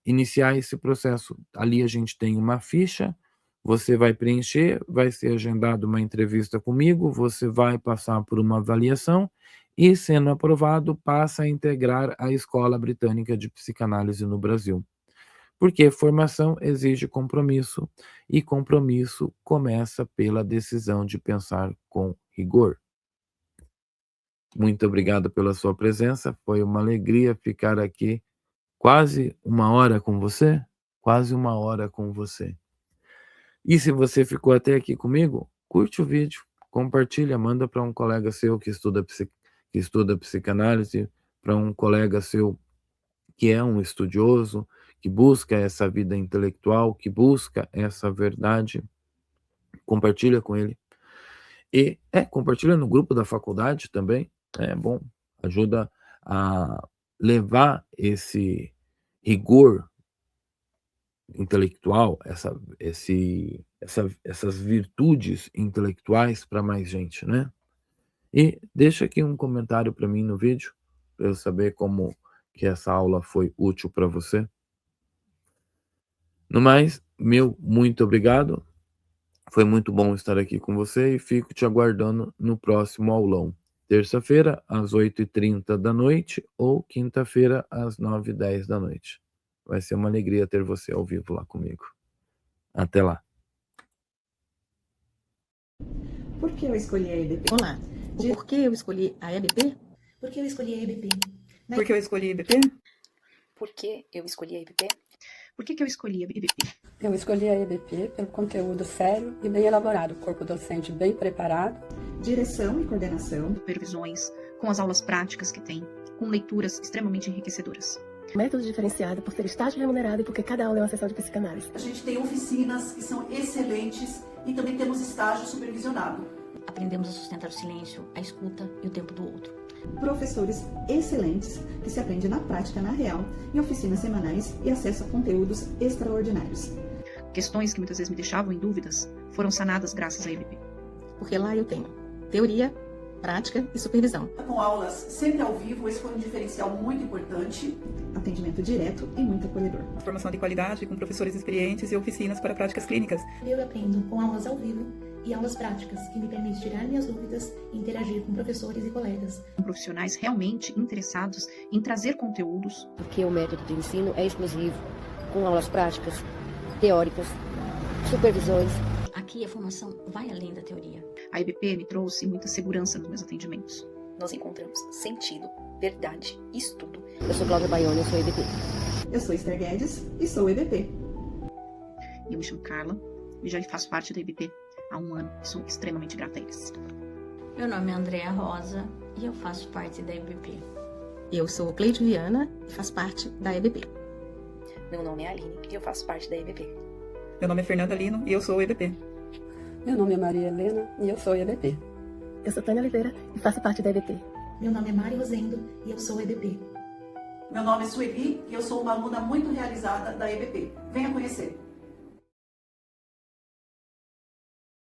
iniciar esse processo. Ali a gente tem uma ficha, você vai preencher, vai ser agendado uma entrevista comigo, você vai passar por uma avaliação e, sendo aprovado, passa a integrar a Escola Britânica de Psicanálise no Brasil. Porque formação exige compromisso, e compromisso começa pela decisão de pensar com rigor. Muito obrigado pela sua presença, foi uma alegria ficar aqui quase uma hora com você, quase uma hora com você. E se você ficou até aqui comigo, curte o vídeo, compartilha, manda para um colega seu que estuda psicanálise, para um colega seu que é um estudioso, que busca essa vida intelectual, que busca essa verdade, compartilha com ele. E compartilha no grupo da faculdade também, é bom, ajuda a levar esse rigor intelectual, essas virtudes intelectuais para mais gente, né? E deixa aqui um comentário para mim no vídeo, para eu saber como que essa aula foi útil para você. No mais, meu muito obrigado. Foi muito bom estar aqui com você e fico te aguardando no próximo aulão. Terça-feira, às 8h30 da noite ou quinta-feira, às 9h10 da noite. Vai ser uma alegria ter você ao vivo lá comigo. Até lá. Por que eu escolhi a EBP? Olá. Por que eu escolhi a EBP? Por que eu escolhi a EBP? Por que eu escolhi a EBP? Por que eu escolhi a EBP? Por que eu escolhi a EBP? Eu escolhi a EBP pelo conteúdo sério e bem elaborado, corpo docente bem preparado, Direção e coordenação, supervisões, com as aulas práticas que tem, com leituras extremamente enriquecedoras. Método diferenciado por ter estágio remunerado e porque cada aula é uma sessão de psicanálise. A gente tem oficinas que são excelentes e também temos estágio supervisionado. Aprendemos a sustentar o silêncio, a escuta e o tempo do outro. professores excelentes que se aprende na prática, na real, em oficinas semanais e acesso a conteúdos extraordinários. Questões que muitas vezes me deixavam em dúvidas foram sanadas graças à EBP. Porque lá eu tenho teoria, prática e supervisão. Com aulas sempre ao vivo, esse foi um diferencial muito importante. Atendimento direto e muito acolhedor. Formação de qualidade com professores experientes e oficinas para práticas clínicas. Eu aprendo com aulas ao vivo e aulas práticas que me permitem tirar minhas dúvidas e interagir com professores e colegas. Com profissionais realmente interessados em trazer conteúdos. Porque o método de ensino é exclusivo, com aulas práticas, teóricas, supervisões. Aqui a formação vai além da teoria. A EBP me trouxe muita segurança nos meus atendimentos. Nós encontramos sentido, verdade e estudo. Eu sou Cláudia Baione, eu sou EBP. Eu sou Esther Guedes e sou EBP. Eu me chamo Carla e já faço parte da EBP há um ano e sou extremamente grata a eles. Meu nome é Andréa Rosa e eu faço parte da EBP. Eu sou Cleide Viana e faço parte da EBP. Meu nome é Aline e eu faço parte da EBP. Meu nome é Fernanda Lino e eu sou o EBP. Meu nome é Maria Helena e eu sou EBP. Eu sou Tânia Oliveira e faço parte da EBP. Meu nome é Mari Rosendo e eu sou EBP. Meu nome é Sueli e eu sou uma aluna muito realizada da EBP. Venha conhecer.